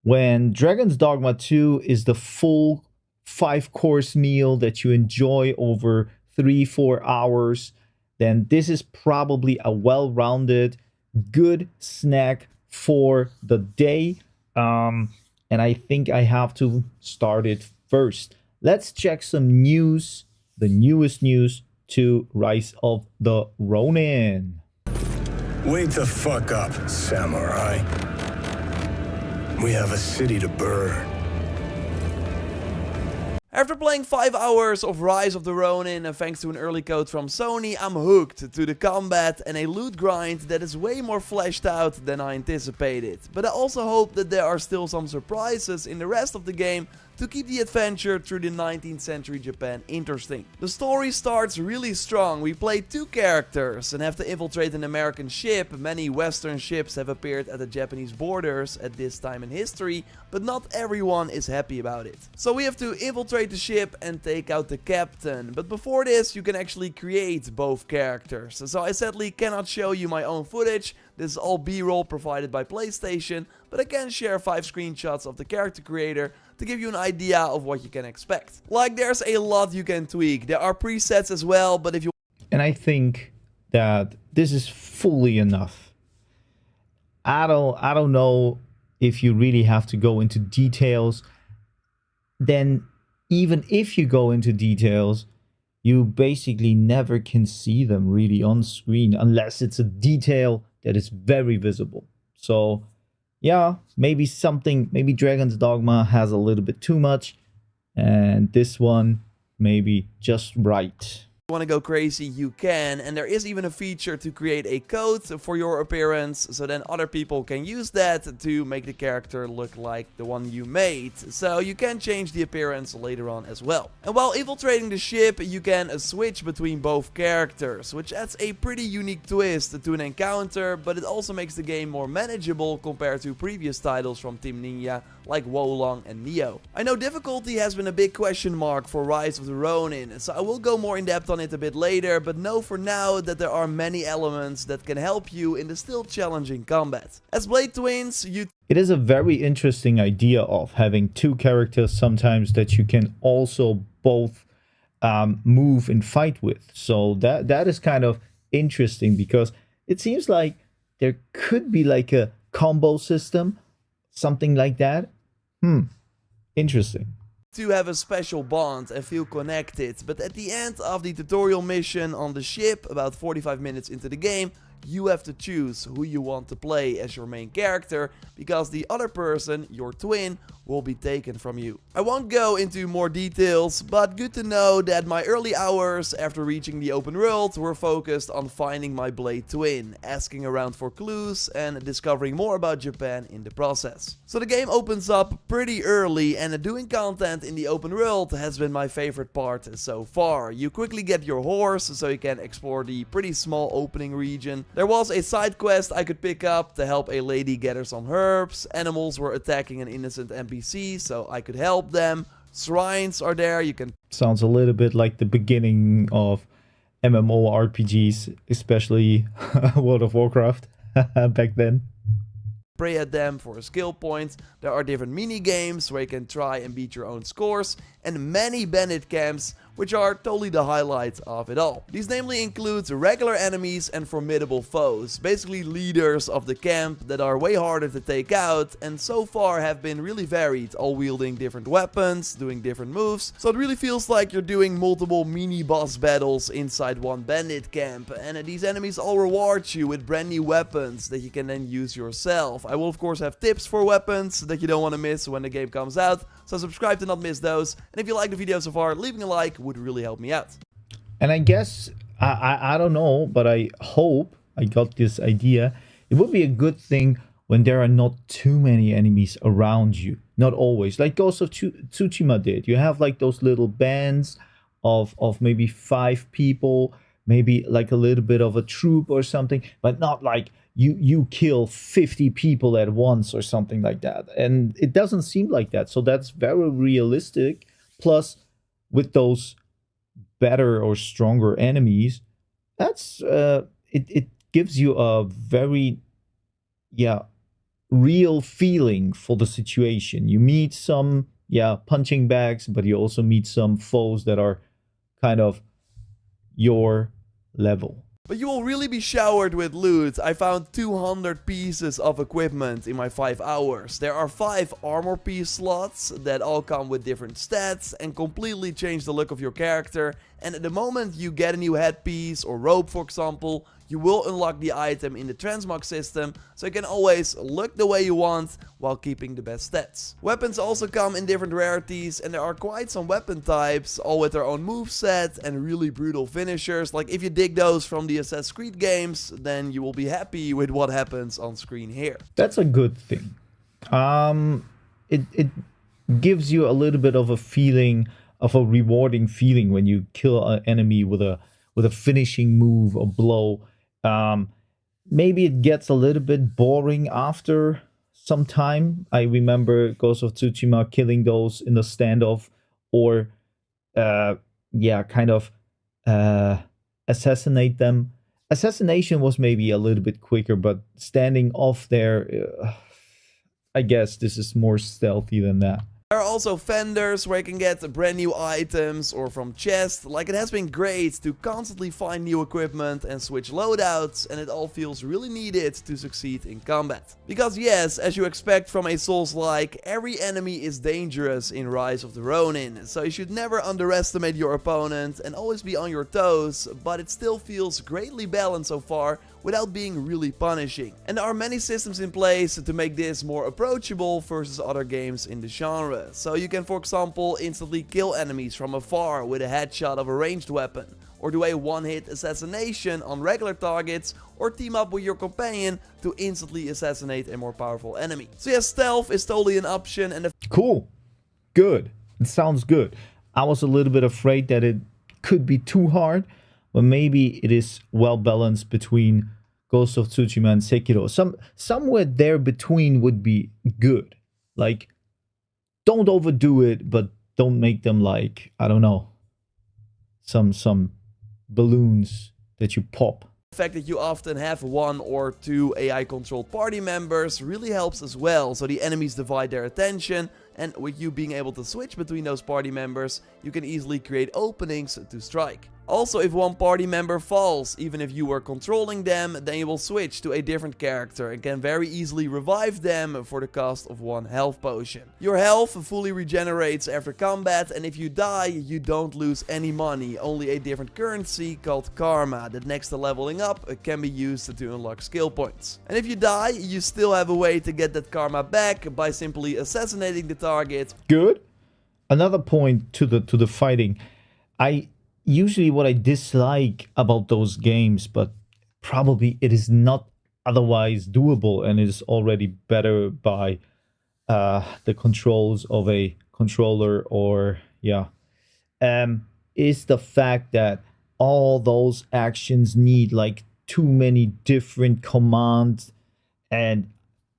when Dragon's Dogma 2 is the full 5-course meal that you enjoy over 3-4 hours, then this is probably a well-rounded, good snack for the day. And I think I have to start it first. Let's check some news, the newest news to Rise of the Ronin. Wake the fuck up, samurai. We have a city to burn. After playing 5 hours of Rise of the Ronin and thanks to an early code from Sony, I'm hooked to the combat and a loot grind that is way more fleshed out than I anticipated. But I also hope that there are still some surprises in the rest of the game to keep the adventure through the 19th century Japan interesting. The story starts really strong. We play 2 characters and have to infiltrate an American ship. Many Western ships have appeared at the Japanese borders at this time in history, but not everyone is happy about it. So we have to infiltrate the ship and take out the captain. But before this, you can actually create both characters. So I sadly cannot show you my own footage. This is all B-roll provided by PlayStation, but I can share 5 screenshots of the character creator to give you an idea of what you can expect. Like, there's a lot you can tweak. There are presets as well, but if you... And I think that this is fully enough. I don't know if you really have to go into details. Then even if you go into details, you basically never can see them really on screen unless it's a detail that is very visible. So yeah, maybe Dragon's Dogma has a little bit too much, and this one maybe just right. want to go crazy, you can, and there is even a feature to create a code for your appearance, so then other people can use that to make the character look like the one you made. So you can change the appearance later on as well. And while infiltrating the ship, you can switch between both characters, which adds a pretty unique twist to an encounter, but it also makes the game more manageable compared to previous titles from Team Ninja like Wolong and Neo. I know difficulty has been a big question mark for Rise of the Ronin, so I will go more in depth on it a bit later, but know for now that there are many elements that can help you in the still challenging combat. As Blade Twins, It is a very interesting idea of having 2 characters sometimes that you can also both move and fight with. So that is kind of interesting, because it seems like there could be like a combo system, something like that. Interesting. To have a special bond and feel connected, but at the end of the tutorial mission on the ship, about 45 minutes into the game, you have to choose who you want to play as your main character, because the other person, your twin, will be taken from you. I won't go into more details, but good to know that my early hours after reaching the open world were focused on finding my Blade twin, asking around for clues and discovering more about Japan in the process. So the game opens up pretty early, and doing content in the open world has been my favorite part so far. You quickly get your horse so you can explore the pretty small opening region. There was a side quest I could pick up to help a lady gather some herbs. Animals were attacking an innocent NPC, so I could help them. Shrines are there, you can... Sounds a little bit like the beginning of MMORPGs, especially World of Warcraft back then. Pray at them for a skill point. There are different mini games where you can try and beat your own scores, and many bandit camps, which are totally the highlights of it all. These namely include regular enemies and formidable foes, basically leaders of the camp that are way harder to take out, and so far have been really varied, all wielding different weapons, doing different moves, so it really feels like you're doing multiple mini boss battles inside one bandit camp, and these enemies all reward you with brand new weapons that you can then use yourself. I will of course have tips for weapons that you don't want to miss when the game comes out, so subscribe to not miss those, and if you like the video so far, leaving a like would really help me out. And I guess, I don't know, but I hope I got this idea. It would be a good thing when there are not too many enemies around you. Not always. Like Ghost of Tsushima did. You have like those little bands of maybe 5 people, maybe like a little bit of a troop or something, but not like you kill 50 people at once or something like that. And it doesn't seem like that. So that's very realistic. Plus, with those better or stronger enemies, that's it gives you a very real feeling for the situation. You meet some, yeah, punching bags, but you also meet some foes that are kind of your level. But you will really be showered with loot. I found 200 pieces of equipment in my 5 hours. There are 5 armor piece slots that all come with different stats and completely change the look of your character. And at the moment you get a new headpiece or robe, for example, you will unlock the item in the transmog system, so you can always look the way you want while keeping the best stats. Weapons also come in different rarities, and there are quite some weapon types, all with their own moveset and really brutal finishers. Like if you dig those from the Assassin's Creed games, then you will be happy with what happens on screen here. That's a good thing. It gives you a little bit of a feeling, of a rewarding feeling when you kill an enemy with a finishing move or blow. Maybe it gets a little bit boring after some time. I remember Ghost of Tsushima killing those in the standoff, or assassinate them. Assassination was maybe a little bit quicker, but standing off there, I guess this is more stealthy than that. There are also vendors where you can get brand new items or from chests. Like, it has been great to constantly find new equipment and switch loadouts, and it all feels really needed to succeed in combat. Because yes, as you expect from a Souls-like, every enemy is dangerous in Rise of the Ronin, so you should never underestimate your opponent and always be on your toes, but it still feels greatly balanced so far without being really punishing. And there are many systems in place to make this more approachable versus other games in the genre. So you can, for example, instantly kill enemies from afar with a headshot of a ranged weapon, or do a one-hit assassination on regular targets, or team up with your companion to instantly assassinate a more powerful enemy. So yes, stealth is totally an option, and cool. Good. It sounds good. I was a little bit afraid that it could be too hard, but maybe it is well balanced between Ghost of Tsushima and Sekiro. Somewhere there between would be good. Like, don't overdo it, but don't make them like, I don't know, some balloons that you pop. the fact that you often have 1 or 2 AI controlled party members really helps as well, so the enemies divide their attention, and with you being able to switch between those party members, you can easily create openings to strike. Also, if one party member falls, even if you were controlling them, then you will switch to a different character and can very easily revive them for the cost of 1 health potion. Your health fully regenerates after combat, and if you die, you don't lose any money, only a different currency called karma that next to leveling up can be used to unlock skill points. And if you die, you still have a way to get that karma back by simply assassinating the target. Good. Another point to the fighting. Usually what I dislike about those games, but probably it is not otherwise doable and is already better by the controls of a controller, or is the fact that all those actions need like too many different commands, and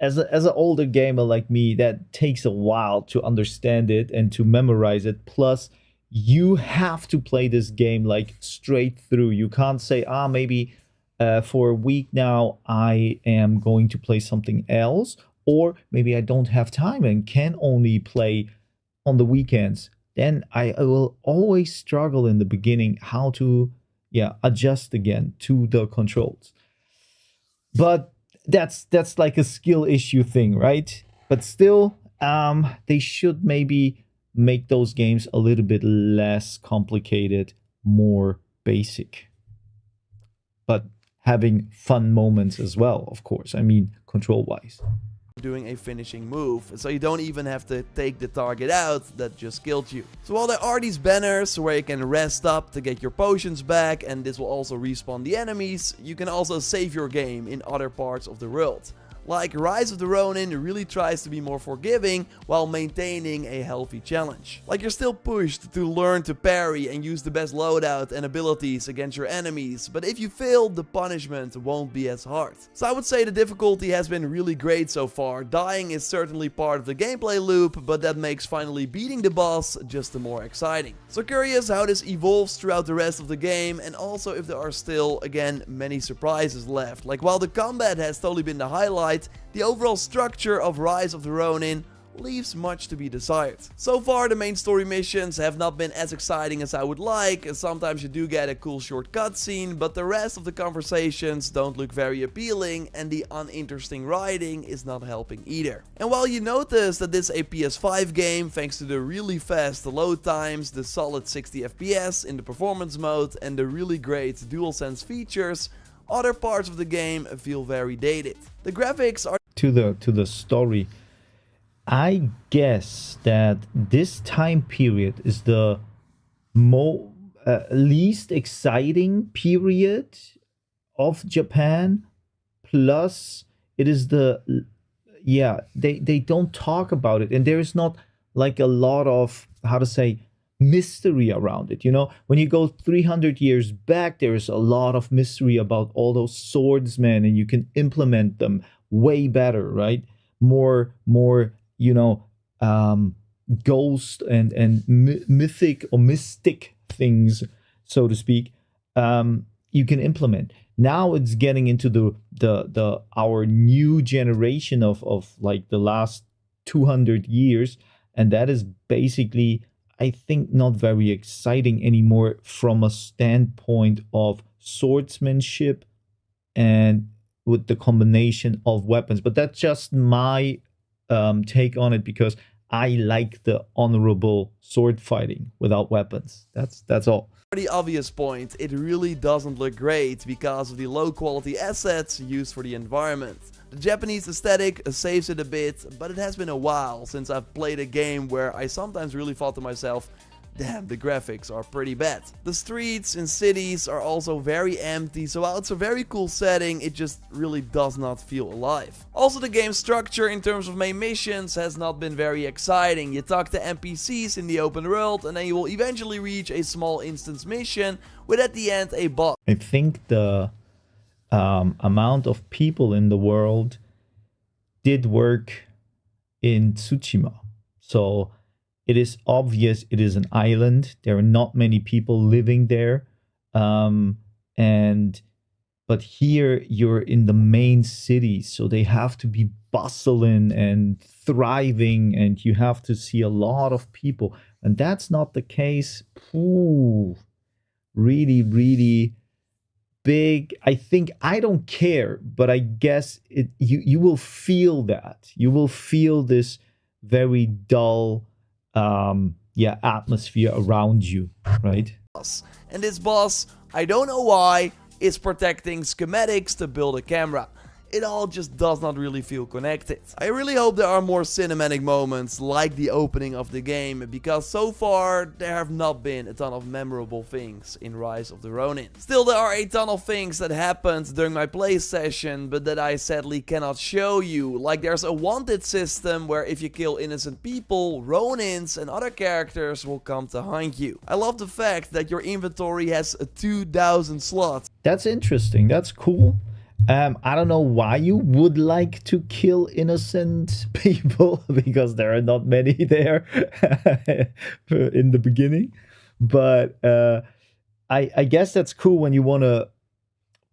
as an older gamer like me, that takes a while to understand it and to memorize it. Plus, you have to play this game like straight through. You can't say, maybe for a week now I am going to play something else, or maybe I don't have time and can only play on the weekends. Then I will always struggle in the beginning how to adjust again to the controls. But that's like a skill issue thing, right? But still, they should maybe make those games a little bit less complicated, more basic, but having fun moments as well, of course. I mean, control-wise. Doing a finishing move, so you don't even have to take the target out that just killed you. So while there are these banners where you can rest up to get your potions back, and this will also respawn the enemies, you can also save your game in other parts of the world. Like, Rise of the Ronin really tries to be more forgiving while maintaining a healthy challenge. Like, you're still pushed to learn to parry and use the best loadout and abilities against your enemies, but if you fail, the punishment won't be as hard. So I would say the difficulty has been really great so far. Dying is certainly part of the gameplay loop, but that makes finally beating the boss just the more exciting. So curious how this evolves throughout the rest of the game, and also if there are still, again, many surprises left. Like, while the combat has totally been the highlight, side, the overall structure of Rise of the Ronin leaves much to be desired. So far, the main story missions have not been as exciting as I would like. Sometimes you do get a cool short cutscene, but the rest of the conversations don't look very appealing, and the uninteresting writing is not helping either. And while you notice that this is a PS5 game, thanks to the really fast load times, the solid 60 FPS in the performance mode, and the really great DualSense features, other parts of the game feel very dated. The graphics are To the story, I guess that this time period is the least exciting period of Japan. Plus, it is they don't talk about it, and there is not like a lot of, how to say, mystery around it. You know, when you go 300 years back, there is a lot of mystery about all those swordsmen, and you can implement them way better, right? More you know, ghost and mythic or mystic things, so to speak, you can implement. Now it's getting into the our new generation of like the last 200 years, and that is basically, I think, not very exciting anymore from a standpoint of swordsmanship and with the combination of weapons. But that's just my take on it, because I like the honorable sword fighting without weapons. That's all. the obvious point, it really doesn't look great because of the low quality assets used for the environment. The Japanese aesthetic saves it a bit, but it has been a while since I've played a game where I sometimes really thought to myself, damn, the graphics are pretty bad. The streets in cities are also very empty, so while it's a very cool setting, it just really does not feel alive. Also, the game's structure in terms of main missions has not been very exciting. You talk to NPCs in the open world, and then you will eventually reach a small instance mission with at the end a boss. I think the amount of people in the world did work in Tsushima. So it is obvious it is an island. There are not many people living there. But here you're in the main city, so they have to be bustling and thriving, and you have to see a lot of people. And that's not the case. Ooh, really, really big. I think, I don't care, but I guess you will feel that. You will feel this very dull atmosphere around you, right? And this boss, I don't know why, is protecting schematics to build a camera. It all just does not really feel connected. I really hope there are more cinematic moments like the opening of the game, because so far there have not been a ton of memorable things in Rise of the Ronin. Still, there are a ton of things that happened during my play session, but that I sadly cannot show you. Like, there's a wanted system where if you kill innocent people, Ronins and other characters will come to hunt you. I love the fact that your inventory has 2,000 slots. That's interesting. That's cool. I don't know why you would like to kill innocent people, because there are not many there in the beginning. But I guess that's cool when you want to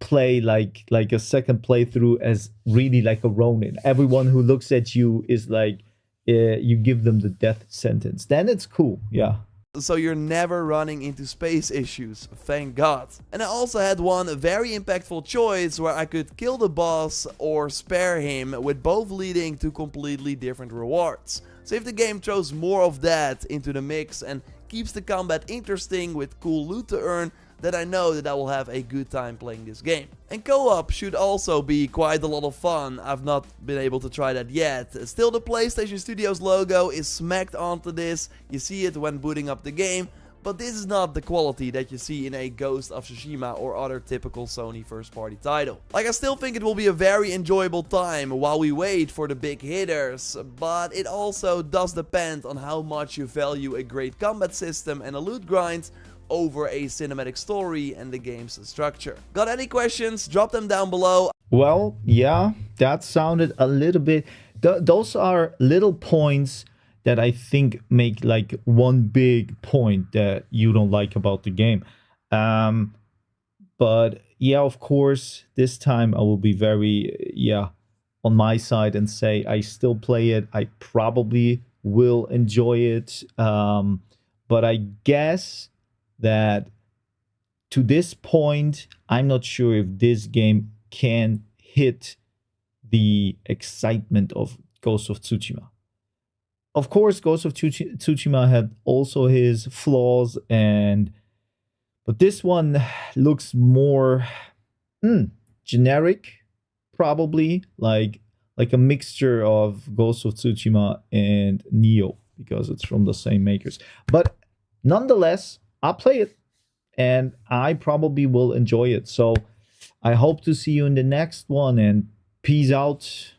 play like a second playthrough as really like a Ronin. Everyone who looks at you is like, you give them the death sentence. Then it's cool, yeah. So you're never running into space issues, thank God. And I also had one very impactful choice where I could kill the boss or spare him, with both leading to completely different rewards. So if the game throws more of that into the mix and keeps the combat interesting with cool loot to earn, then I know that I will have a good time playing this game. And co-op should also be quite a lot of fun. I've not been able to try that yet. Still, the PlayStation Studios logo is smacked onto this. You see it when booting up the game, but this is not the quality that you see in a Ghost of Tsushima or other typical Sony first-party title. Like, I still think it will be a very enjoyable time while we wait for the big hitters, but it also does depend on how much you value a great combat system and a loot grind over a cinematic story and the game's structure. Got any questions? Drop them down below. Well, yeah, that sounded a little bit... those are little points that I think make like one big point that you don't like about the game. But yeah, of course, this time I will be very, on my side and say I still play it. I probably will enjoy it. But I guess that to this point, I'm not sure if this game can hit the excitement of Ghost of Tsushima. Of course, Ghost of Tsushima had also his flaws, but this one looks more generic, probably like a mixture of Ghost of Tsushima and Nioh, because it's from the same makers. But nonetheless, I'll play it, and I probably will enjoy it. So I hope to see you in the next one, and peace out.